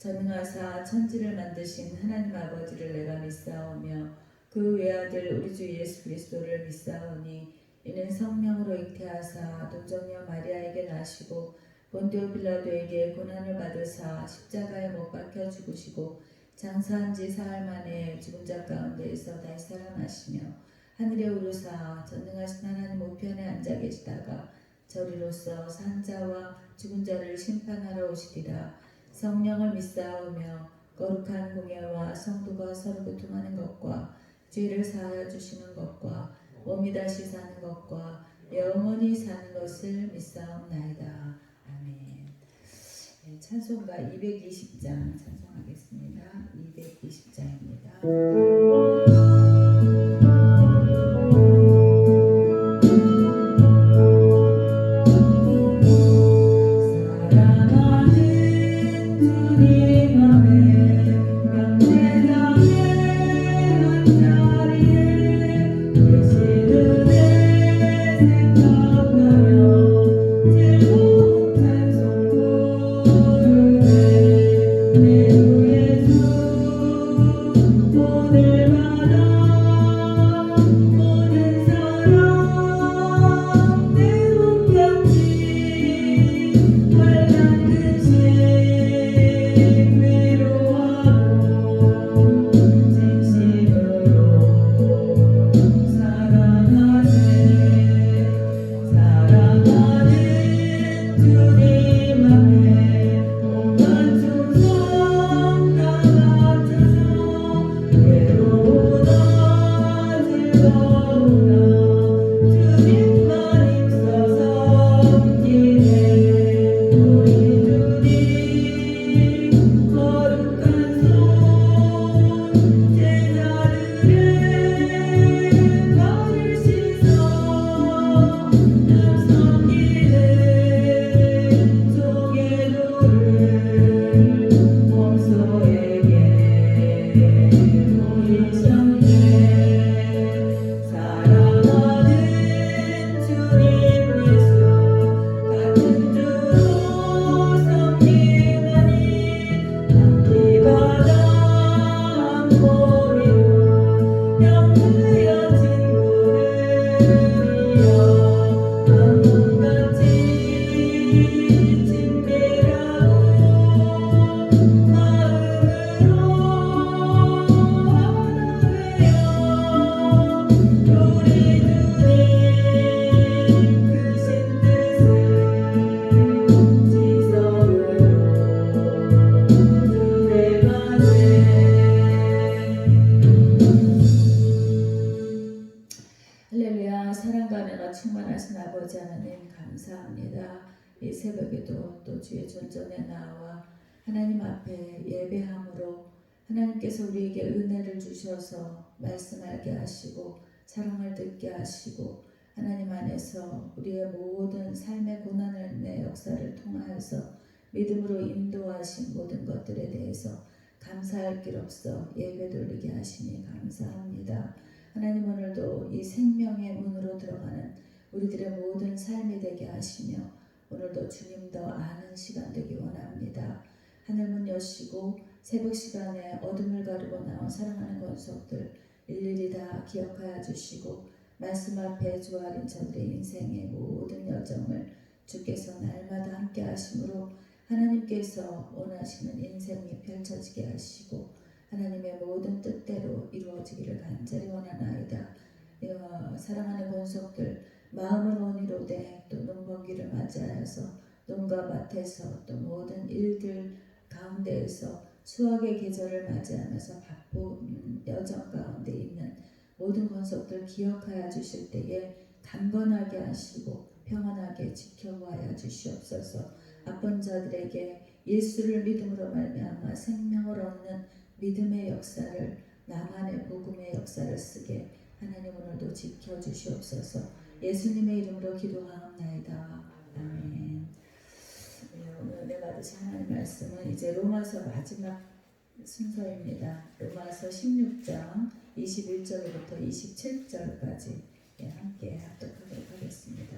전능하사 천지를 만드신 하나님 아버지를 내가 믿사오며 그 외아들 우리 주 예수 그리스도를 믿사오니 이는 성령으로 잉태하사 동정녀 마리아에게 나시고 본디오 빌라도에게 고난을 받으사 십자가에 못 박혀 죽으시고 장사한 지 사흘 만에 죽은 자 가운데에서 다시 살아나시며 하늘에 오르사 전능하신 하나님 우편에 앉아 계시다가 저리로서 산 자와 죽은 자를 심판하러 오시리라. 성령을 믿사오며 거룩한 공예와 성도가 서로 교통하는 것과 죄를 사하여 주시는 것과 몸이 다시 사는 것과 영원히 사는 것을 믿사옵나이다. 아멘. 네, 찬송가 220장 찬송하겠습니다. 220장입니다. 할렐루야. 사랑과 은혜가 충만하신 아버지 하나님 감사합니다. 이 새벽에도 또 주의 존전에 나와 하나님 앞에 예배함으로 하나님께서 우리에게 은혜를 주셔서 말씀하게 하시고 사랑을 듣게 하시고 하나님 안에서 우리의 모든 삶의 고난의 역사를 통하여서 믿음으로 인도하신 모든 것들에 대해서 감사할 길 없어 예배 돌리게 하시니 감사합니다. 하나님 오늘도 이 생명의 문으로 들어가는 우리들의 모든 삶이 되게 하시며 오늘도 주님 더 아는 시간 되기 원합니다. 하늘문 여시고 새벽 시간에 어둠을 가르고 나온 사랑하는 권속들 일일이 다 기억하여 주시고 말씀 앞에 주어린 저들의 인생의 모든 여정을 주께서 날마다 함께 하심으로 하나님께서 원하시는 인생이 펼쳐지게 하시고 하나님의 모든 뜻대로 이루어지기를 간절히 원하나이다. 사랑하는 권속들 마음은 온이로되 또 농번기를 맞이하여서 농가 밭에서 또 모든 일들 가운데에서 수확의 계절을 맞이하면서 바쁜 여정 가운데 있는 모든 권속들 기억하여 주실 때에 강건하게 하시고 평안하게 지켜보아야 주시옵소서. 아픈 자들에게 예수를 믿음으로 말미암아 생명을 얻는 믿음의 역사를 나만의 복음의 역사를 쓰게 하나님 오늘도 지켜주시옵소서. 예수님의 이름으로 기도하옵나이다. 아멘. 오늘 은혜 받으신 하나님 말씀은 이제 로마서 마지막 순서입니다. 로마서 16장 21절부터 27절까지 함께 합독하도록 하겠습니다.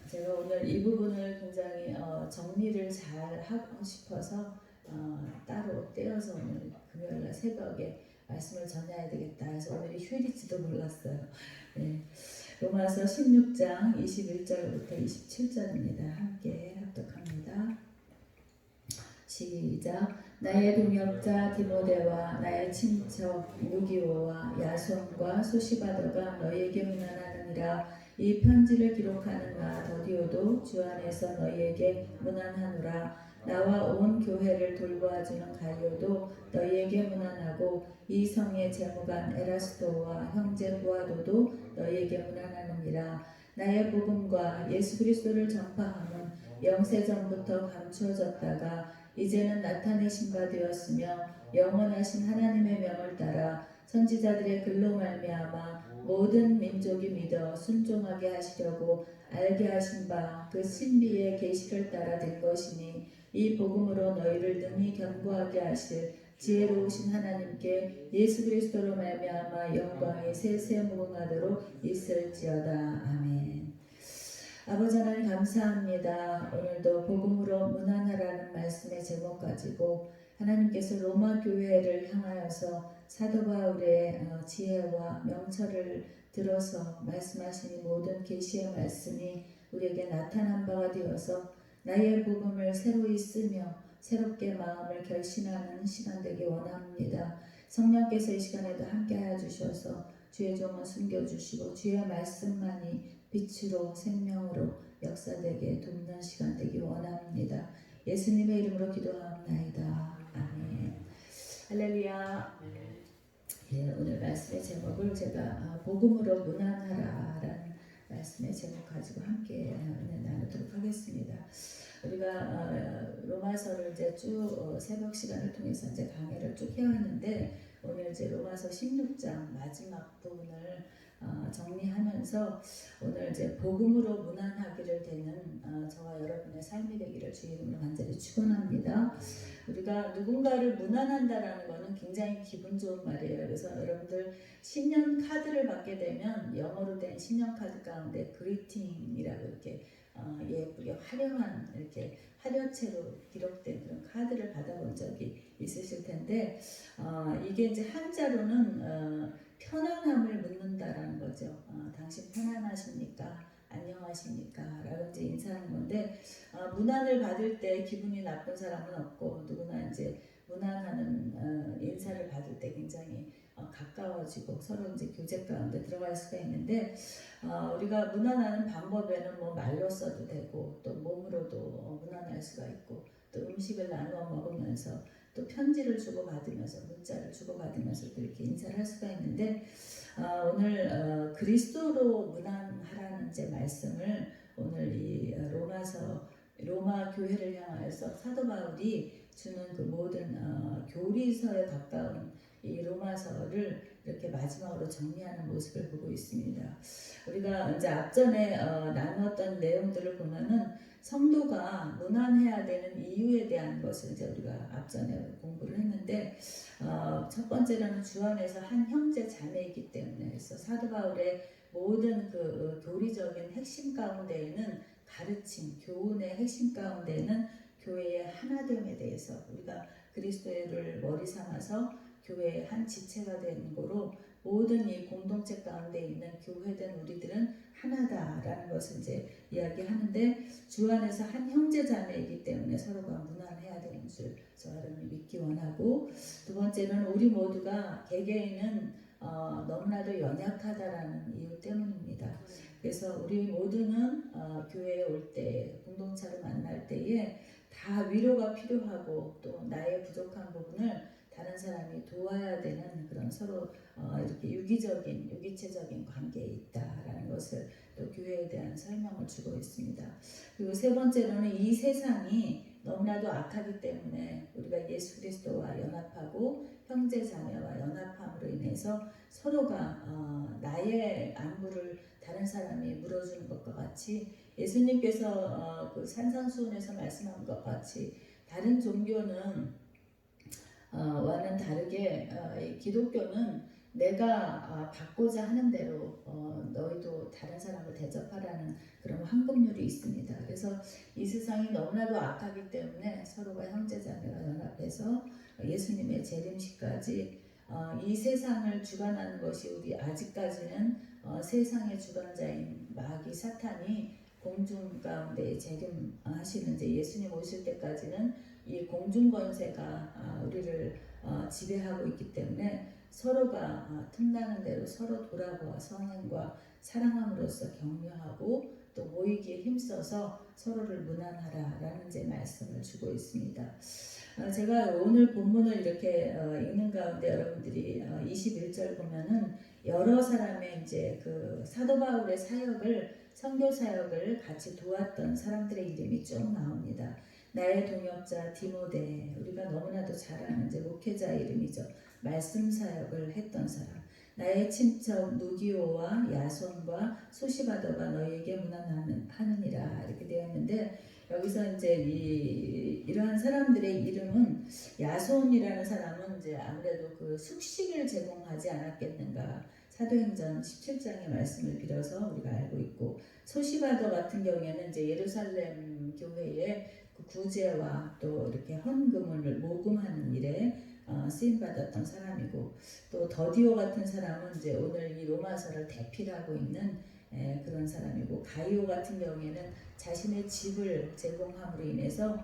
제가 오늘 이 부분을 굉장히 정리를 잘 하고 싶어서 따로 떼어서 오늘 금요일날 새벽에 말씀을 전해야 되겠다 해서 오늘이 휴일일지도 몰랐어요. 네. 로마서 16장 21절부터 27절입니다. 함께 합독합니다. 시작. 나의 동역자 디모데와 나의 친척 유기오와 야손과 소시바더가 너희에게 문안하느니라. 이 편지를 기록하는 나 더디오도 주 안에서 너희에게 문안하노라. 나와 온 교회를 돌보아주는 가이오도 너희에게 문안하고 이 성의 재무관 에라스도와 형제 후아도도 너희에게 문안하느니라. 나의 복음과 예수 그리스도를 전파함은 영세전부터 감추어졌다가 이제는 나타내신 바 되었으며 영원하신 하나님의 명을 따라 선지자들의 글로 말미암아 모든 민족이 믿어 순종하게 하시려고 알게 하신 바 그 신비의 계시를 따라 된 것이니 이 복음으로 너희를 능히 견고하게 하실 지혜로우신 하나님께 예수 그리스도로 말미암아 영광이 세세무궁하도록 있을지어다. 아멘. 아버지 하나님 감사합니다. 오늘도 복음으로 문안하라는 말씀의 제목 가지고 하나님께서 로마 교회를 향하여서 사도 바울의 지혜와 명철을 들어서 말씀하신 이 모든 계시의 말씀이 우리에게 나타난 바가 되어서 나의 복음을 새로이 쓰며 새롭게 마음을 결신하는 시간 되기 원합니다. 성령께서 이 시간에도 함께하여 주셔서 주의 종을 숨겨주시고 주의 말씀만이 빛으로 생명으로 역사되게 돕는 시간 되기 원합니다. 예수님의 이름으로 기도하옵나이다. 아멘. 할렐루야. 예, 오늘 말씀의 제목을 제가 복음으로 문안하라라는 말씀의 제목 가지고 함께 나누도록 하겠습니다. 우리가 로마서를 이제 쭉 새벽 시간을 통해서 이제 강의를 쭉 해왔는데 오늘 이제 로마서 16장 마지막 부분을 정리하면서 오늘 이제 복음으로 문안하기를 되는 저와 여러분의 삶이 되기를 주의 이름으로 간절히 축원합니다. 우리가 누군가를 문안한다라는 것은 굉장히 기분 좋은 말이에요. 그래서 여러분들 신년 카드를 받게 되면 영어로 된 신년 카드 가운데 그리팅이라고 이렇게 예쁘게 화려한 이렇게 화려체로 기록된 그런 카드를 받아본 적이 있으실 텐데 이게 이제 한자로는 편안함을 묻는다라는 거죠. 당신 편안하십니까? 안녕하십니까? 라고 이제 인사하는 건데 문안을 받을 때 기분이 나쁜 사람은 없고 누구나 이제 문안하는 인사를 받을 때 굉장히 가까워지고 서로 이제 교제 가운데 들어갈 수가 있는데 우리가 문안하는 방법에는 뭐 말로 써도 되고 또 몸으로도 문안할 수가 있고 또 음식을 나누어 먹으면서 또 편지를 주고받으면서 문자를 주고받으면서 또 이렇게 인사를 할 수가 있는데 오늘 그리스도로 문안하라는 이제 말씀을 오늘 이 로마 교회를 향하여서 사도 바울이 주는 그 모든 교리서에 가까운 이 로마서를 이렇게 마지막으로 정리하는 모습을 보고 있습니다. 우리가 이제 앞전에 나누었던 내용들을 보면은 성도가 문안해야 되는 이유에 대한 것을 이제 우리가 앞전에 공부를 했는데 첫 번째로는 주 안에서 한 형제 자매이기 때문에 그래서 사도 바울의 모든 그 교리적인 핵심 가운데에는 가르침, 교훈의 핵심 가운데에는 교회의 하나됨에 대해서 우리가 그리스도를 머리 삼아서 교회의 한 지체가 되는 거로 모든 이 공동체 가운데 있는 교회된 우리들은 하나다라는 것을 이제 이야기하는데 주 안에서 한 형제 자매이기 때문에 서로가 문안해야 되는 줄 저와 여러분이 믿기 원하고 두 번째는 우리 모두가 개개인은 너무나도 연약하다라는 이유 때문입니다. 그래서 우리 모두는 교회에 올 때 공동체를 만날 때에 다 위로가 필요하고 또 나의 부족한 부분을 다른 사람이 도와야 되는 그런 서로 이렇게 유기체적인 관계에 있다라는 것을 또 교회에 대한 설명을 주고 있습니다. 그리고 세 번째로는 이 세상이 너무나도 악하기 때문에 우리가 예수 그리스도와 연합하고 형제 자매와 연합함으로 인해서 서로가 나의 안부를 다른 사람이 물어주는 것과 같이 예수님께서 그 산상수훈에서 말씀한 것 같이 다른 종교는 와는 다르게 이 기독교는 내가 받고자 하는 대로 너희도 다른 사람을 대접하라는 그런 황금률이 있습니다. 그래서 그래서 이 세상이 너무나도 악하기 때문에 서로가 형제자매가 연합해서 예수님의 재림시까지 이 세상을 주관하는 것이 우리 아직까지는 세상의 주관자인 마귀 사탄이 공중 가운데 재림하시는 이제 예수님 오실 때까지는 이 공중 권세가 우리를 지배하고 있기 때문에 서로가 틈나는 대로 서로 돌아보아 선행과 사랑함으로써 격려하고 또 모이기에 힘써서 서로를 문안하라라는 제 말씀을 주고 있습니다. 제가 오늘 본문을 이렇게 읽는 가운데 여러분들이 21절 보면은 여러 사람의 이제 그 사도 바울의 사역을 선교 사역을 같이 도왔던 사람들의 이름이 쭉 나옵니다. 나의 동역자 디모데, 우리가 너무나도 잘 아는 이제 목회자 이름이죠. 말씀 사역을 했던 사람. 나의 친척 누기오와 야손과 소시바더가 너희에게 문안하느니라 이렇게 되어 있는데 여기서 이제 이러한 사람들의 이름은 야손이라는 사람은 이제 아무래도 그 숙식을 제공하지 않았겠는가. 사도행전 17장의 말씀을 빌어서 우리가 알고 있고 소시바더 같은 경우에는 이제 예루살렘 교회의 그 구제와 또 이렇게 헌금을 모금하는 일에 쓰임 받았던 사람이고 또 더디오 같은 사람은 이제 오늘 이 로마서를 대필하고 있는 그런 사람이고 가이오 같은 경우에는 자신의 집을 제공함으로 인해서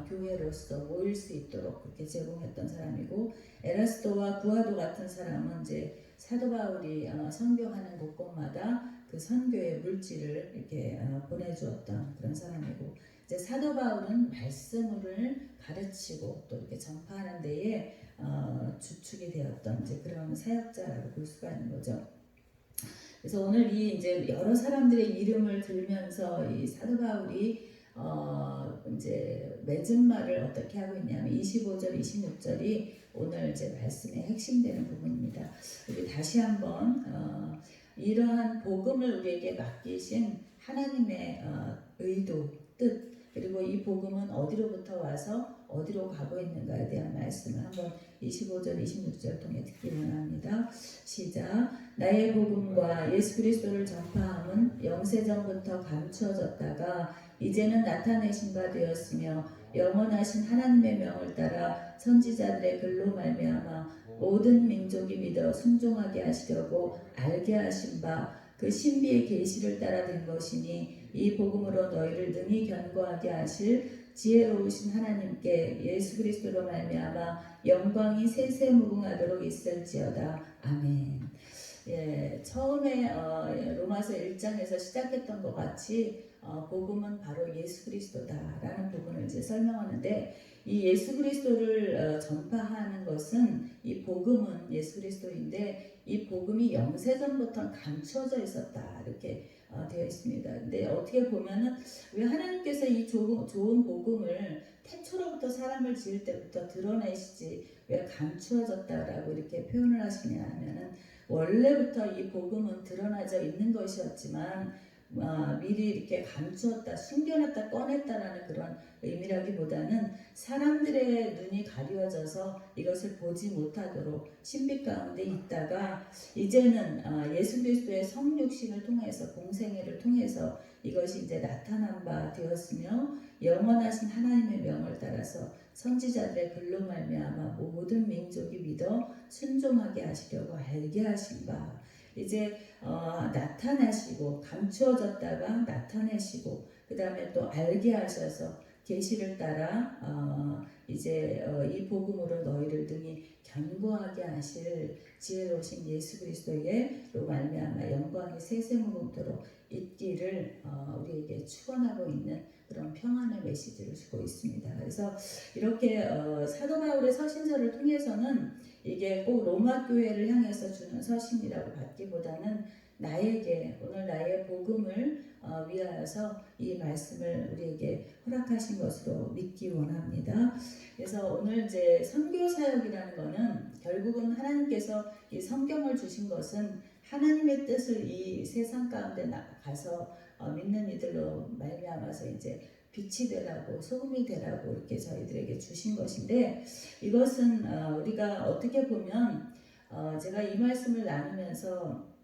교회로서 모일 수 있도록 그렇게 제공했던 사람이고 에라스도와 구아도 같은 사람은 이제 사도 바울이 선교하는 곳곳마다 그 선교의 물질을 이렇게 보내주었던 그런 사람이고 이제 사도 바울은 말씀을 가르치고 또 이렇게 전파하는 데에 주축이 되었던 이제 그런 사역자라고 볼 수가 있는 거죠. 그래서 오늘 이 이제 여러 사람들의 이름을 들면서 이 사도 바울이 이제 맺은 말을 어떻게 하고 있냐면 25절, 26절이 오늘 이제 말씀의 핵심되는 부분입니다. 우리 다시 한번 이러한 복음을 우리에게 맡기신 하나님의 의도, 뜻 그리고 이 복음은 어디로부터 와서 어디로 가고 있는가에 대한 말씀을 한번 25절, 26절 통해 듣기 원합니다. 시작. 나의 복음과 예수 그리스도를 전파함은 영세전부터 감추어졌다가 이제는 나타내신 바 되었으며 영원하신 하나님의 명을 따라 선지자들의 글로 말미암아 모든 민족이 믿어 순종하게 하시려고 알게 하신 바 그 신비의 계시를 따라 된 것이니 이 복음으로 너희를 능히 견고하게 하실 지혜로우신 하나님께 예수 그리스도로 말미암아 영광이 세세무궁하도록 있을지어다. 아멘. 예, 처음에 로마서 1장에서 시작했던 것 같이 복음은 바로 예수 그리스도다라는 부분을 이제 설명하는데 이 예수 그리스도를 전파하는 것은 이 복음은 예수 그리스도인데 이 복음이 영세전부터 감추어져 있었다 이렇게 되어 있습니다. 근데 어떻게 보면은 왜 하나님께서 이 좋은 복음을 태초로부터 사람을 지을 때부터 드러내시지 왜 감추어졌다라고 이렇게 표현을 하시냐 하면은 원래부터 이 복음은 드러나져 있는 것이었지만 미리 이렇게 감추었다, 숨겨놨다, 꺼냈다라는 그런 의미라기보다는 사람들의 눈이 가려져서 이것을 보지 못하도록 신비 가운데 있다가 이제는 예수 그리스도의 성육신을 통해서 공생애를 통해서 이것이 이제 나타난 바 되었으며 영원하신 하나님의 명을 따라서 선지자들의 글로 말미암아 모든 민족이 믿어 순종하게 하시려고 알게 하신 바 이제 나타나시고 감추어졌다가 나타내시고 그 다음에 또 알게 하셔서 계시를 따라 이제 이 복음으로 너희를 등이 견고하게 하실 지혜로우신 예수 그리스도의로 말미암아 영광이 세세무궁토록 있기를 우리에게 축원하고 있는 그런 평안의 메시지를 주고 있습니다. 그래서 이렇게 사도 바울의 서신서를 통해서는 이게 꼭 로마 교회를 향해서 주는 서신이라고 받기보다는 나에게 오늘 나의 복음을 위하여서 이 말씀을 우리에게 허락하신 것으로 믿기 원합니다. 그래서 오늘 이제 선교 사역이라는 것은 결국은 하나님께서 이 성경을 주신 것은 하나님의 뜻을 이 세상 가운데 가서 믿는 이들로 말미암아서 이제 빛이 되라고 소금이 되라고 이렇게 저희들에게 주신 것인데 이것은 우리가 어떻게 보면 제가 이 말씀을 나누면서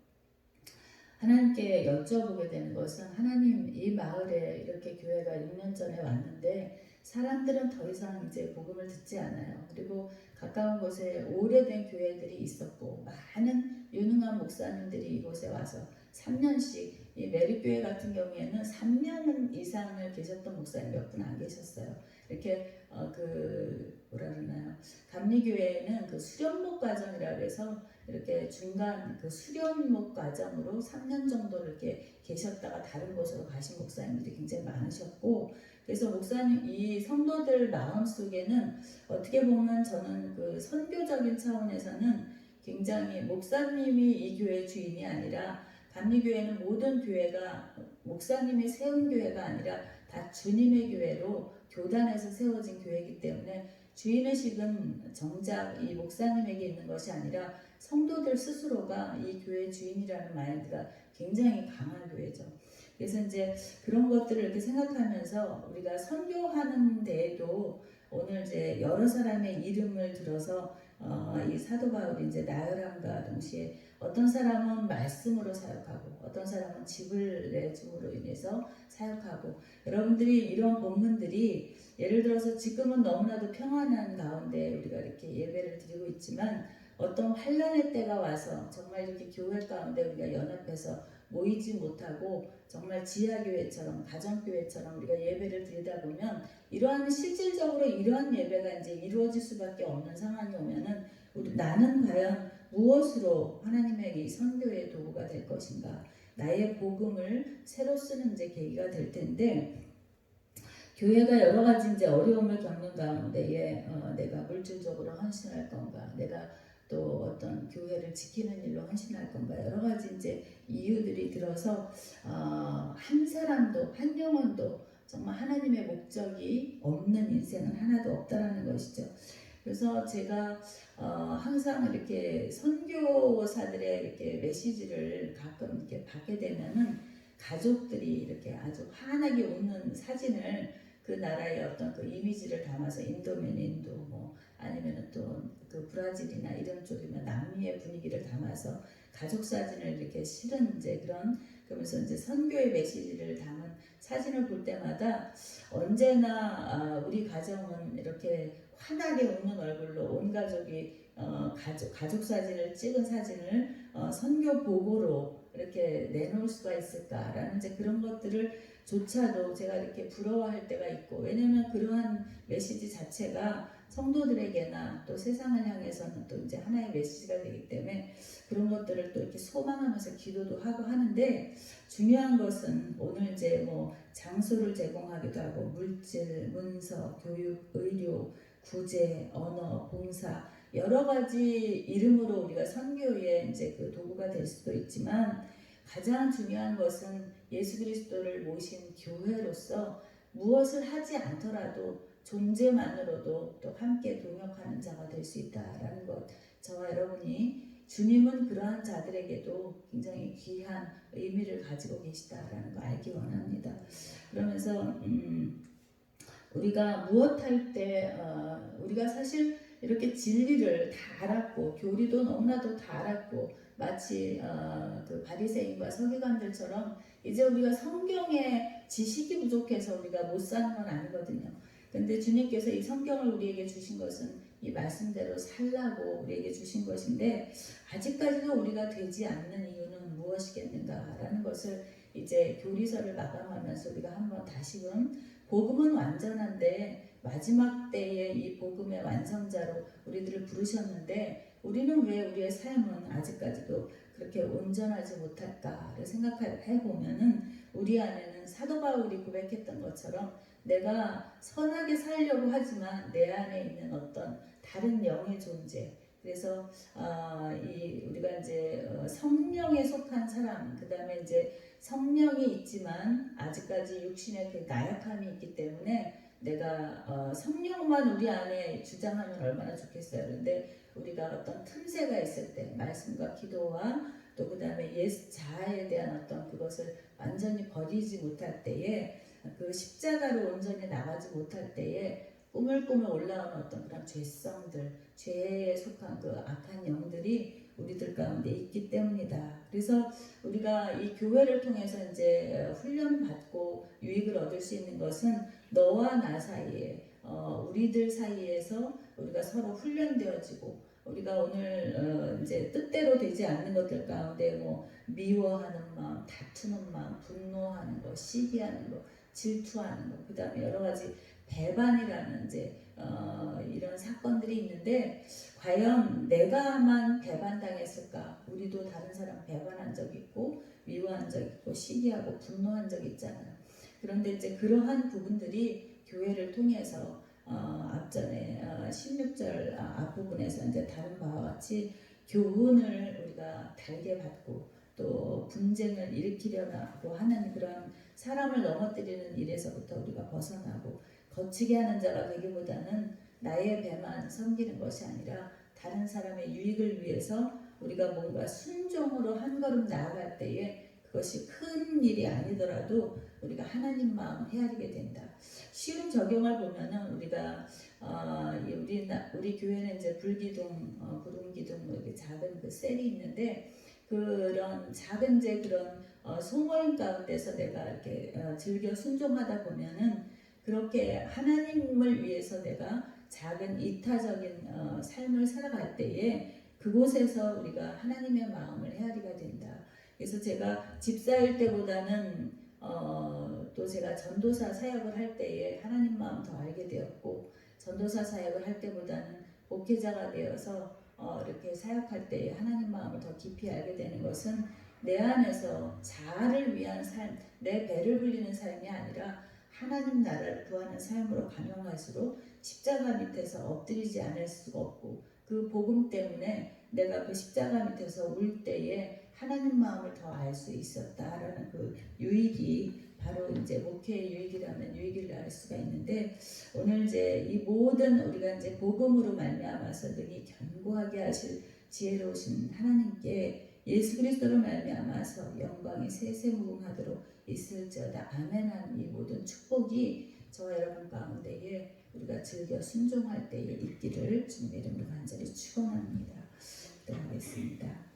하나님께 여쭤보게 되는 것은 하나님 이 마을에 이렇게 교회가 6년 전에 왔는데 사람들은 더 이상 이제 복음을 듣지 않아요. 그리고 가까운 곳에 오래된 교회들이 있었고 많은 유능한 목사님들이 이곳에 와서 3년씩 이 매립교회 같은 경우에는 3년 이상을 계셨던 목사님 몇 분 안 계셨어요. 이렇게 그 뭐라 그러나요? 감리교회에는 그 수련목 과정이라고 해서 이렇게 중간 그 수련목 과정으로 3년 정도 이렇게 계셨다가 다른 곳으로 가신 목사님들이 굉장히 많으셨고, 그래서 목사님 이 성도들 마음 속에는 어떻게 보면 저는 그 선교적인 차원에서는 굉장히 목사님이 이 교회 주인이 아니라 감리교회는 모든 교회가 목사님이 세운 교회가 아니라 다 주님의 교회로 교단에서 세워진 교회이기 때문에 주인의식은 정작 이 목사님에게 있는 것이 아니라 성도들 스스로가 이 교회 주인이라는 마인드가 굉장히 강한 교회죠. 그래서 이제 그런 것들을 이렇게 생각하면서 우리가 선교하는 데에도 오늘 이제 여러 사람의 이름을 들어서 이 사도 바울이 이제 나열함과 동시에 어떤 사람은 말씀으로 사역하고 어떤 사람은 집을 내줌으로 인해서 사역하고, 여러분들이 이런 본문들이 예를 들어서 지금은 너무나도 평안한 가운데 우리가 이렇게 예배를 드리고 있지만 어떤 환란의 때가 와서 정말 이렇게 교회 가운데 우리가 연합해서 모이지 못하고 정말 지하교회처럼 가정교회처럼 우리가 예배를 드리다 보면 이러한 실질적으로 이러한 예배가 이제 이루어질 수밖에 없는 상황이 오면은 나는 과연 무엇으로 하나님의 이 선교의 도구가 될 것인가, 나의 복음을 새로 쓰는 이제 계기가 될 텐데, 교회가 여러 가지 이제 어려움을 겪는 가운데에 내가 물질적으로 헌신할 건가, 내가 또 어떤 교회를 지키는 일로 헌신할 건가, 여러 가지 이제 이유들이 들어서 한 사람도 한 영혼도 정말 하나님의 목적이 없는 인생은 하나도 없다라는 것이죠. 그래서 제가 항상 이렇게 선교사들의 이렇게 메시지를 가끔 이렇게 받게 되면은 가족들이 이렇게 아주 환하게 웃는 사진을 그 나라의 어떤 그 이미지를 담아서 인도면 인도 뭐 아니면은 또 그 브라질이나 이런 쪽이면 남미의 분위기를 담아서 가족 사진을 이렇게 실은 이제 그러면서 이제 선교의 메시지를 담은 사진을 볼 때마다 언제나 우리 가정은 이렇게 환하게 웃는 얼굴로 온 가족이 가족 사진을 찍은 사진을 선교 보고로 이렇게 내놓을 수가 있을까라는 이제 그런 것들을 조차도 제가 이렇게 부러워할 때가 있고, 왜냐면 그러한 메시지 자체가 성도들에게나 또 세상을 향해서는 또 이제 하나의 메시지가 되기 때문에 그런 것들을 또 이렇게 소망하면서 기도도 하고 하는데, 중요한 것은 오늘 이제 뭐 장소를 제공하기도 하고 물질, 문서, 교육, 의료, 구제, 언어, 봉사 여러 가지 이름으로 우리가 선교의 이제 그 도구가 될 수도 있지만, 가장 중요한 것은 예수 그리스도를 모신 교회로서 무엇을 하지 않더라도 존재만으로도 또 함께 동역하는 자가 될 수 있다라는 것, 저와 여러분이 주님은 그러한 자들에게도 굉장히 귀한 의미를 가지고 계시다라는 거 알기 원합니다. 그러면서 우리가 무엇 할 때 우리가 사실 이렇게 진리를 다 알았고 교리도 너무나도 다 알았고 마치 그 바리새인과 서기관들처럼 이제 우리가 성경의 지식이 부족해서 우리가 못 사는 건 아니거든요. 근데 주님께서 이 성경을 우리에게 주신 것은 이 말씀대로 살라고 우리에게 주신 것인데, 아직까지도 우리가 되지 않는 이유는 무엇이겠는가라는 것을 이제 교리서를 마감하면서 우리가 한번 다시금 복음은 완전한데 마지막 때에 이 복음의 완성자로 우리들을 부르셨는데 우리는 왜 우리의 삶은 아직까지도 그렇게 온전하지 못할까를 생각해 보면은 우리 안에는 사도 바울이 고백했던 것처럼 내가 선하게 살려고 하지만 내 안에 있는 어떤 다른 영의 존재, 그래서 우리가 이제 성령에 속한 사람, 그 다음에 이제 성령이 있지만 아직까지 육신의 그 나약함이 있기 때문에 내가 성령만 우리 안에 주장하면 얼마나 좋겠어요. 그런데 우리가 어떤 틈새가 있을 때 말씀과 기도와 또 그 다음에 자아에 대한 어떤 그것을 완전히 버리지 못할 때에, 그 십자가로 온전히 나가지 못할 때에 꾸물꾸물 올라오는 어떤 그런 죄성들, 죄에 속한 그 악한 영들이 우리들 가운데 있기 때문이다. 그래서 우리가 이 교회를 통해서 이제 훈련 받고 유익을 얻을 수 있는 것은 너와 나 사이에 우리들 사이에서 우리가 서로 훈련되어지고 우리가 오늘 이제 뜻대로 되지 않는 것들 가운데 뭐 미워하는 마음, 다투는 마음, 분노하는 거, 시기하는 거, 질투하는 거, 그 다음에 여러 가지 배반이라는 이제 이런 사건들이 있는데 과연 내가만 배반당했을까? 우리도 다른 사람 배반한 적 있고 미워한 적 있고 시기하고 분노한 적 있잖아요. 그런데 이제 그러한 부분들이 교회를 통해서 앞전에 16절 앞부분에서 이제 다른 바와 같이 교훈을 우리가 달게 받고 또 분쟁을 일으키려고 하는 그런 사람을 넘어뜨리는 일에서부터 우리가 벗어나고 거치게 하는 자가 되기보다는 나의 배만 섬기는 것이 아니라 다른 사람의 유익을 위해서 우리가 뭔가 순종으로 한 걸음 나아갈 때에 그것이 큰 일이 아니더라도 우리가 하나님 마음 헤아리게 된다. 쉬운 적용을 보면은 우리가 우리 교회는 이제 불기둥, 구름기둥 뭐 이렇게 작은 그 셀이 있는데 그런 작은 이제 그런 소모임 가운데서 내가 이렇게 즐겨 순종하다 보면은 그렇게 하나님을 위해서 내가 작은 이타적인 삶을 살아갈 때에 그곳에서 우리가 하나님의 마음을 헤아리게 된다. 그래서 제가 집사일 때보다는 또 제가 전도사 사역을 할 때에 하나님 마음 더 알게 되었고 전도사 사역을 할 때보다는 목회자가 되어서 이렇게 사역할 때에 하나님 마음을 더 깊이 알게 되는 것은 내 안에서 자아를 위한 삶, 내 배를 불리는 삶이 아니라 하나님 나라를 구하는 삶으로 감형할수록 십자가 밑에서 엎드리지 않을 수가 없고 그 복음 때문에 내가 그 십자가 밑에서 울 때에 하나님 마음을 더 알 수 있었다라는 그 유익이 바로 이제 목회의 유익이라면 유익을 알 수가 있는데 오늘 이제 이 모든 우리가 이제 복음으로 말미암아서 능히 견고하게 하실 지혜로우신 하나님께 예수 그리스도로 말미암아서 영광이 세세무궁하도록 있을지어다 아멘한 이 모든 축복이 저와 여러분 가운데에 우리가 즐겨 순종할 때에 있기를 주님의 이름으로 간절히 축원합니다. 기도하겠습니다.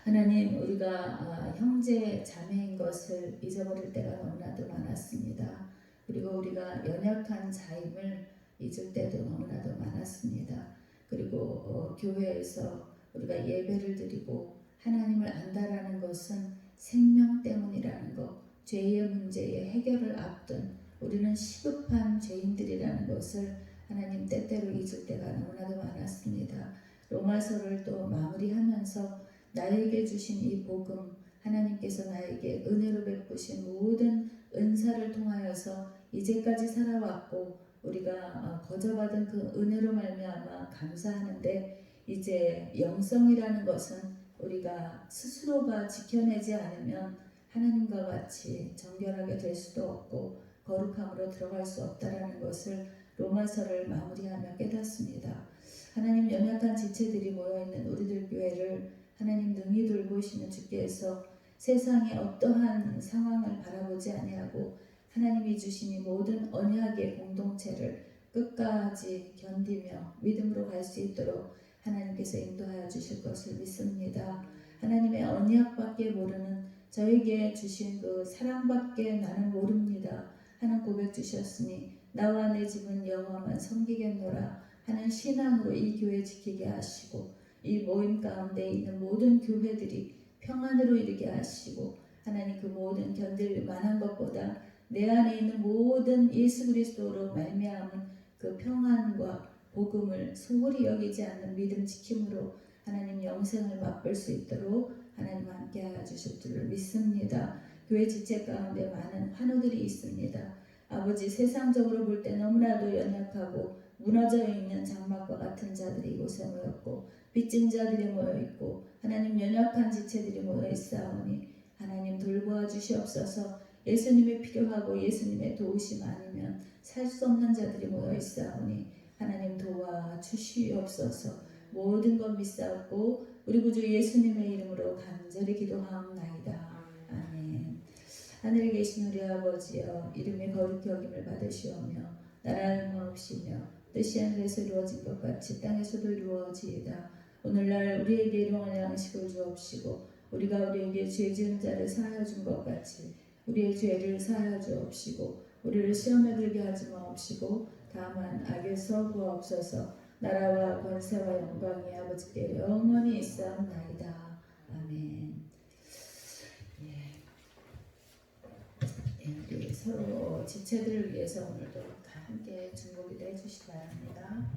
하나님 우리가 형제 자매인 것을 잊어버릴 때가 너무나도 많았습니다. 그리고 우리가 연약한 자임을 잊을 때도 너무나도 많았습니다. 그리고 교회에서 우리가 예배를 드리고 하나님을 안다라는 것은 생명 때문이라는 것, 죄의 문제의 해결을 앞둔 우리는 시급한 죄인들이라는 것을 하나님 때때로 잊을 때가 너무나도 많았습니다. 로마서를 또 마무리하면서 나에게 주신 이 복음, 하나님께서 나에게 은혜로 베푸신 모든 은사를 통하여서 이제까지 살아왔고 우리가 거저받은 그 은혜로 말미암아 감사하는데 이제 영성이라는 것은 우리가 스스로가 지켜내지 않으면 하나님과 같이 정결하게 될 수도 없고 거룩함으로 들어갈 수 없다라는 것을 로마서를 마무리하며 깨닫습니다. 하나님 연약한 지체들이 모여있는 우리들 교회를 하나님 능히 돌보시는 주께서 세상의 어떠한 상황을 바라보지 아니하고 하나님이 주신 이 모든 언약의 공동체를 끝까지 견디며 믿음으로 갈 수 있도록 하나님께서 인도하여 주실 것을 믿습니다. 하나님의 언약밖에 모르는 저에게 주신 그 사랑밖에 나는 모릅니다 하는 고백 주셨으니 나와 내 집은 여호와만 섬기겠노라 하는 신앙으로 이 교회 지키게 하시고 이 모임 가운데 있는 모든 교회들이 평안으로 이르게 하시고 하나님 그 모든 견딜 만한 것보다 내 안에 있는 모든 예수 그리스도로 말미암은 그 평안과 복음을 소홀히 여기지 않는 믿음 지킴으로 하나님 영생을 맛볼 수 있도록 하나님 함께하여 주실 줄을 믿습니다. 교회 지체 가운데 많은 환우들이 있습니다. 아버지 세상적으로 볼 때 너무나도 연약하고 무너져 있는 장막과 같은 자들이 이곳에 모였고 빚진 자들이 모여있고 하나님 연약한 지체들이 모여있사오니 하나님 돌보아 주시옵소서. 예수님이 필요하고 예수님의 도우심 아니면 살 수 없는 자들이 모여있사오니 하나님 도와 주시옵소서. 모든 것 믿사옵고 우리 구주 예수님의 이름으로 간절히 기도하옵나이다. 아멘. 하늘에 계신 우리 아버지여 이름의 거룩히 여김을 받으시오며 나라는 마옵시며 뜻이 하늘에서 이루어진 것 같이 땅에서도 이루어지이다. 오늘날 우리에게 일용할 양식을 주옵시고 우리가 우리에게 죄 지은 자를 사하여 준 것 같이 우리의 죄를 사하여 주옵시고 우리를 시험에 들게 하지 마옵시고 다만 악에서 구하옵소서. 나라와 권세와 영광이 아버지께 영원히 있사옵나이다. 아멘. 우리 서로 지체들을 위해서 오늘도 다 함께 중보기도 해주시기 바랍니다.